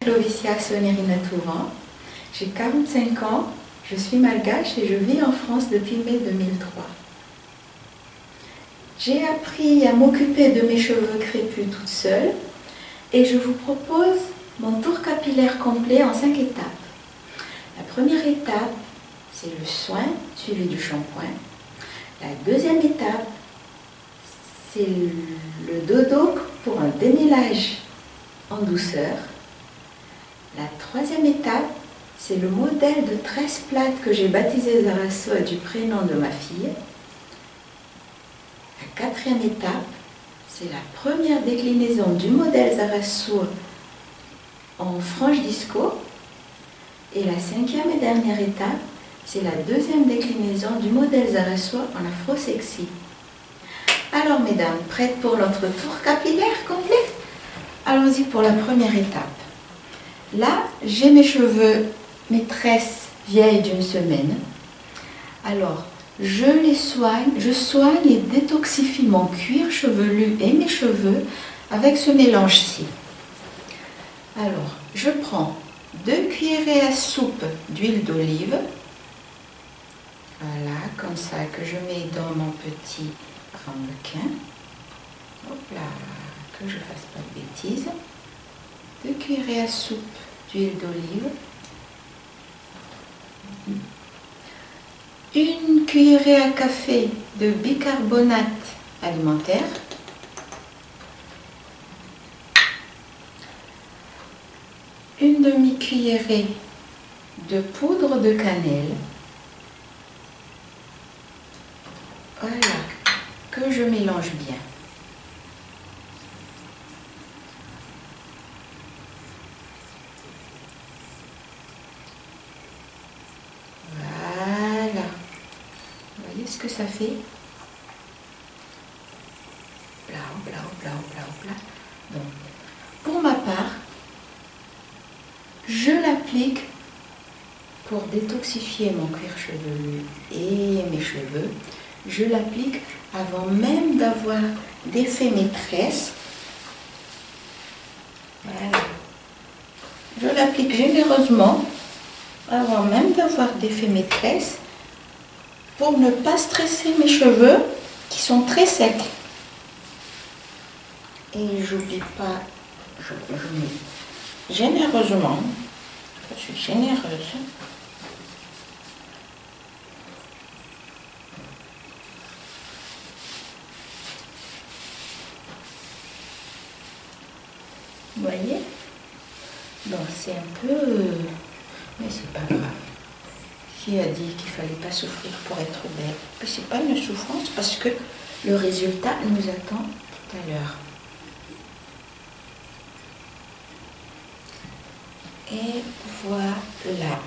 Clovicia Sonerina Touran. J'ai 45 ans, je suis malgache et je vis en France depuis mai 2003. J'ai appris à m'occuper de mes cheveux crépus toute seule et je vous propose mon tour capillaire complet en 5 étapes. La première étape, c'est le soin suivi du shampoing. La deuxième étape, c'est le dodo pour un démêlage en douceur. La troisième étape, c'est le modèle de tresse plate que j'ai baptisé Zarasso du prénom de ma fille. La quatrième étape, c'est la première déclinaison du modèle Zarasso en frange disco. Et la cinquième et dernière étape, c'est la deuxième déclinaison du modèle Zarasso en afro sexy. Alors mesdames, prêtes pour notre tour capillaire complet? Allons-y pour la première étape. Là, j'ai mes cheveux, mes tresses vieilles d'une semaine. Alors, je soigne et détoxifie mon cuir chevelu et mes cheveux avec ce mélange-ci. Alors, je prends 2 cuillerées à soupe d'huile d'olive. Voilà, comme ça que je mets dans mon petit ramequin. Hop là, que je ne fasse pas de bêtises. 2 cuillerées à soupe d'huile d'olive. 1 cuillerée à café de bicarbonate alimentaire. Une demi-cuillerée de poudre de cannelle. Voilà, que je mélange bien. Voilà. Vous voyez ce que ça fait? Bla, bla, bla, bla, bla. Donc, pour ma part, je l'applique pour détoxifier mon cuir chevelu et mes cheveux. Je l'applique avant même d'avoir défait mes tresses. Voilà. Je l'applique généreusement avant même d'avoir défait mes tresses pour ne pas stresser mes cheveux qui sont très secs. Et j'oublie pas, je mets généreusement, je suis généreuse. Vous voyez? Bon, c'est un peu... mais c'est pas grave. Qui a dit qu'il fallait pas souffrir pour être belle? C'est pas une souffrance parce que le résultat nous attend tout à l'heure. Et voilà.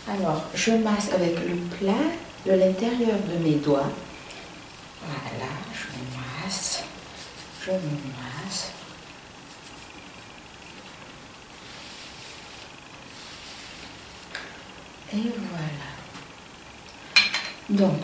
Alors, je masse avec le plat de l'intérieur de mes doigts. Voilà, je masse. Je me masse. Et voilà. Donc,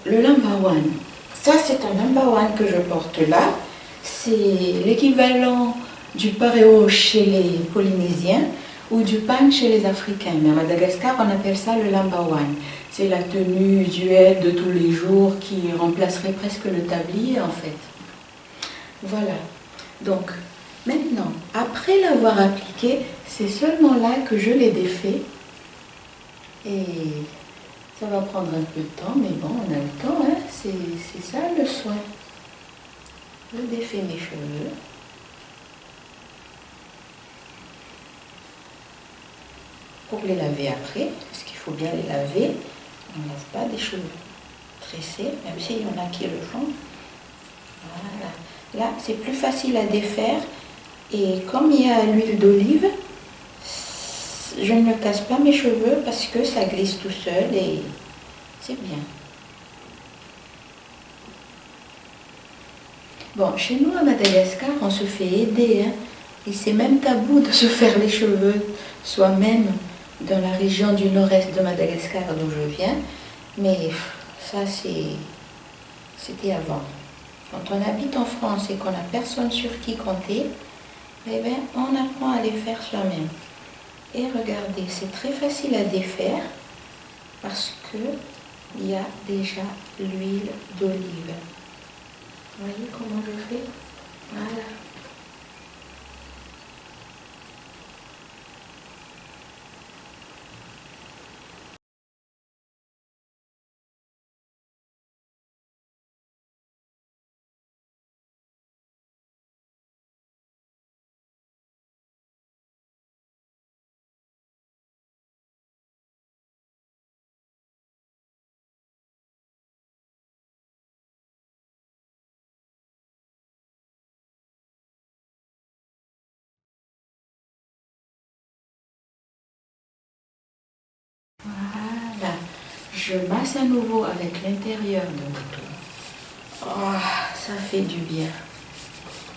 le number one. Ça, c'est un number one que je porte là. C'est l'équivalent du pareo chez les Polynésiens ou du pang chez les Africains. Mais à Madagascar, on appelle ça le number one. C'est la tenue usuelle de tous les jours qui remplacerait presque le tablier, en fait. Voilà. Donc, maintenant, après l'avoir appliqué, c'est seulement là que je l'ai défait. Et ça va prendre un peu de temps, mais bon, on a le temps, hein. C'est ça le soin. Je défais mes cheveux. Pour les laver après, parce qu'il faut bien les laver. On ne lave pas des cheveux tressés, même s'il y en a qui le font. Voilà. Là, c'est plus facile à défaire. Et comme il y a l'huile d'olive, je ne casse pas mes cheveux parce que ça glisse tout seul et c'est bien. Bon, chez nous à Madagascar, on se fait aider, hein, et c'est même tabou de se faire les cheveux soi-même dans la région du nord-est de Madagascar d'où je viens. Mais ça, c'était avant. Quand on habite en France et qu'on n'a personne sur qui compter, eh bien, on apprend à les faire soi-même. Et regardez, c'est très facile à défaire parce que il y a déjà l'huile d'olive. Vous voyez comment je fais? Voilà. Voilà. Je masse à nouveau avec l'intérieur de mon doigt. Oh, ça fait du bien.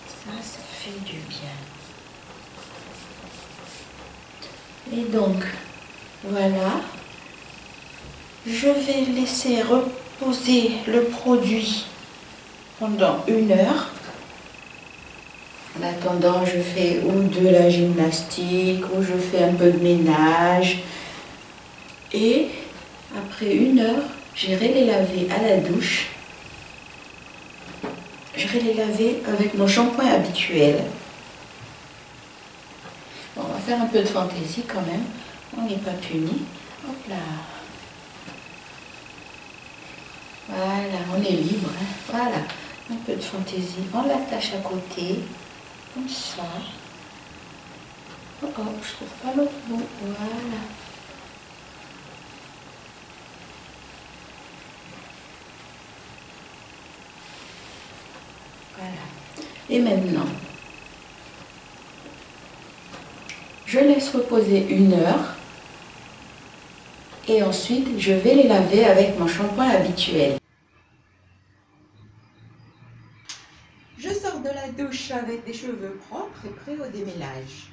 Ça fait du bien. Et donc, voilà. Je vais laisser reposer le produit pendant 1 heure. En attendant, je fais ou de la gymnastique, ou je fais un peu de ménage. Et après 1 heure, j'irai les laver à la douche. J'irai les laver avec mon shampoing habituel. Bon, on va faire un peu de fantaisie quand même. On n'est pas puni. Hop là. Voilà, on est libre. Hein. Voilà, un peu de fantaisie. On l'attache à côté, comme ça. Oh, oh, je trouve pas l'autre bout. Voilà. Voilà. Et maintenant, je laisse reposer 1 heure. Et ensuite, je vais les laver avec mon shampoing habituel. Je sors de la douche avec des cheveux propres et prêts au démêlage.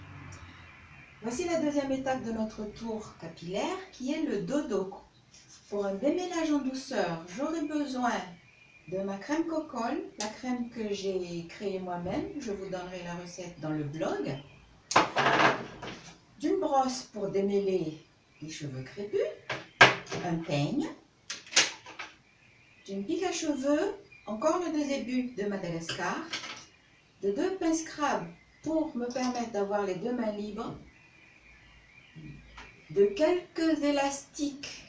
Voici la deuxième étape de notre tour capillaire qui est le dodo. Pour un démêlage en douceur, j'aurai besoin de ma crème Cocol, la crème que j'ai créée moi-même. Je vous donnerai la recette dans le blog. D'une brosse pour démêler les cheveux crépus, un peigne, d'une pique à cheveux, encore le début de Madagascar, de 2 pinces crabes pour me permettre d'avoir les 2 mains libres, de quelques élastiques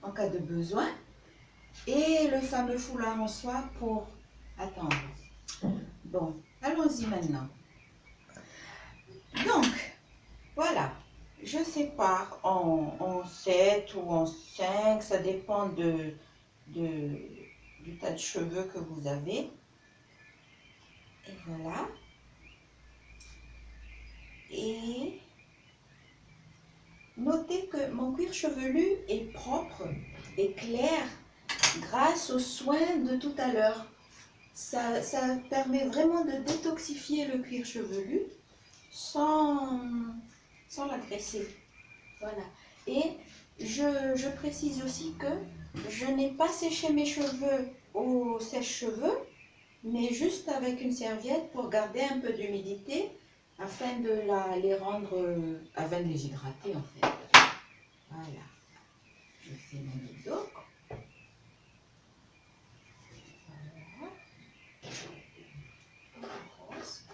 en cas de besoin et le fameux foulard en soie pour attendre. Bon, allons-y maintenant. Donc, voilà, je sépare en 7 ou en 5, ça dépend du tas de cheveux que vous avez. Et voilà. Et notez que mon cuir chevelu est propre et clair grâce aux soins de tout à l'heure. Ça permet vraiment de détoxifier le cuir chevelu sans l'agresser. Voilà. Et je précise aussi que je n'ai pas séché mes cheveux au sèche-cheveux, mais juste avec une serviette pour garder un peu d'humidité afin de les rendre, afin de les hydrater en fait. Voilà. Je fais mon dodo. Voilà. Rose.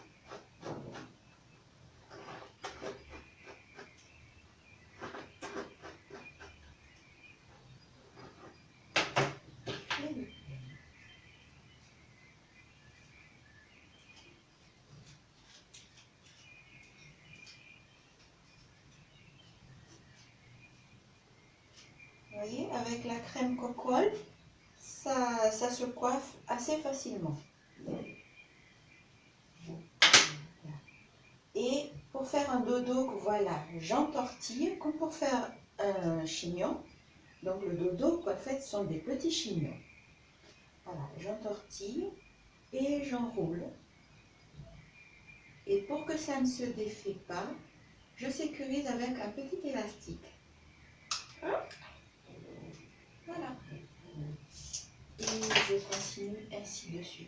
Vous voyez, avec la crème Cocol, ça se coiffe assez facilement. Et pour faire un dodo, voilà, j'entortille comme pour faire un chignon. Donc le dodo, en fait, sont des petits chignons. Voilà, j'entortille et j'enroule. Et pour que ça ne se défait pas, je sécurise avec un petit élastique. Voilà. Et je continue ainsi de suite.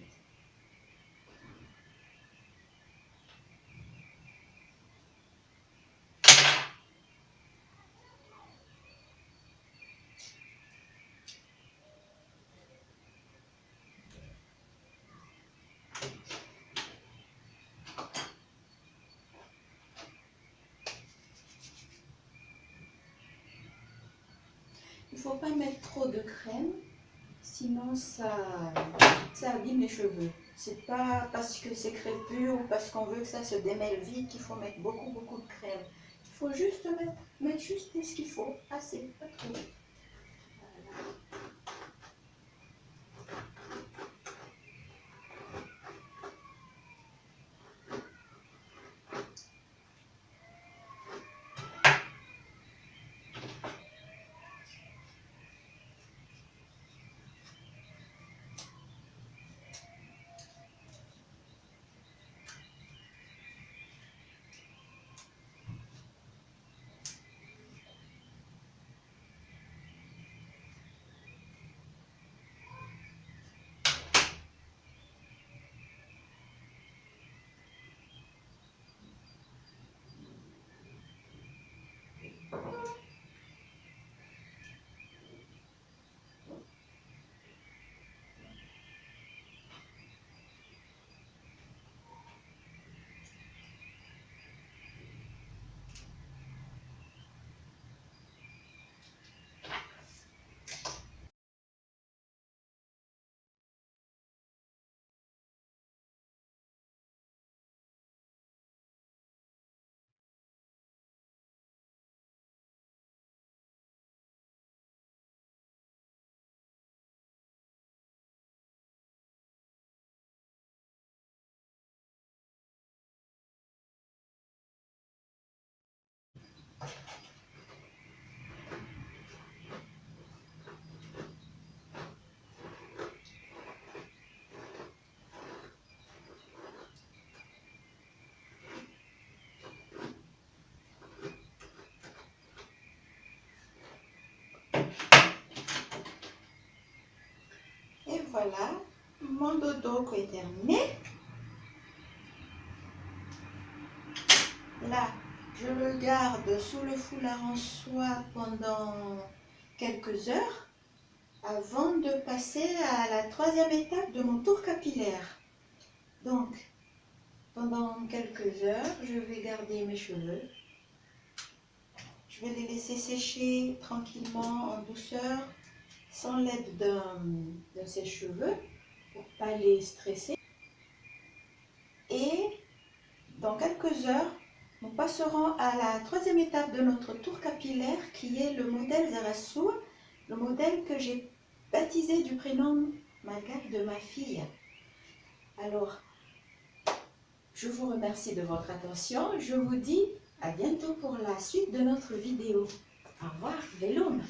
ne faut pas mettre trop de crème, sinon ça abîme les cheveux. C'est pas parce que c'est crépus ou parce qu'on veut que ça se démêle vite qu'il faut mettre beaucoup de crème. Il faut juste mettre juste ce qu'il faut, assez, pas trop. Et voilà, mon dodo est terminé. Là, je le garde sous le foulard en soie pendant quelques heures avant de passer à la troisième étape de mon tour capillaire. Donc, pendant quelques heures, je vais garder mes cheveux. Je vais les laisser sécher tranquillement, en douceur, sans l'aide de sèche-cheveux, pour ne pas les stresser. Et dans quelques heures, nous passerons à la troisième étape de notre tour capillaire, qui est le modèle Zarasoul, le modèle que j'ai baptisé du prénom malgache de ma fille. Alors, je vous remercie de votre attention. Je vous dis à bientôt pour la suite de notre vidéo. Au revoir, Veloum.